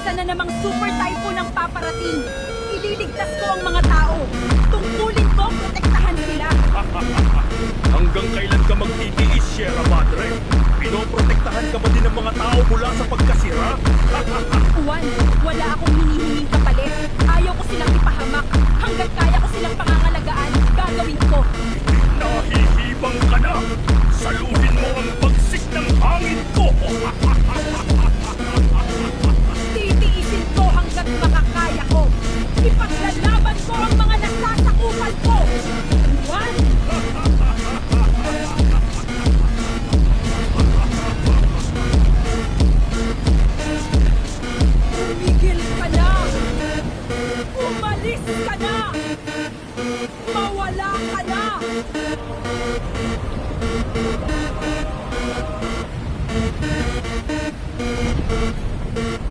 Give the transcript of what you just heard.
isa na namang super typhoon ang paparating. Ililigtas ko ang mga tao. Tungkulin ko, protektahan sila. Hanggang kailan ka magtitiis, Sierra Madre? Pinoprotektahan ka ba din ng mga tao mula sa pagkasira? Juan, wala akong hinihinging kapalit. Ayaw ko silang ipahamak. Hanggang kaya ko silang pangangalagaan, gagawin ko. Nahihibang ka na! Saluhin mo ang bagsik ng hangin ko! Titiisin ko hanggat makakaya ko. Ipaglalaban ko ang mga nasasakupan ko. Juan! Tumigil ka na! Umalis ka na! Mawala ka na!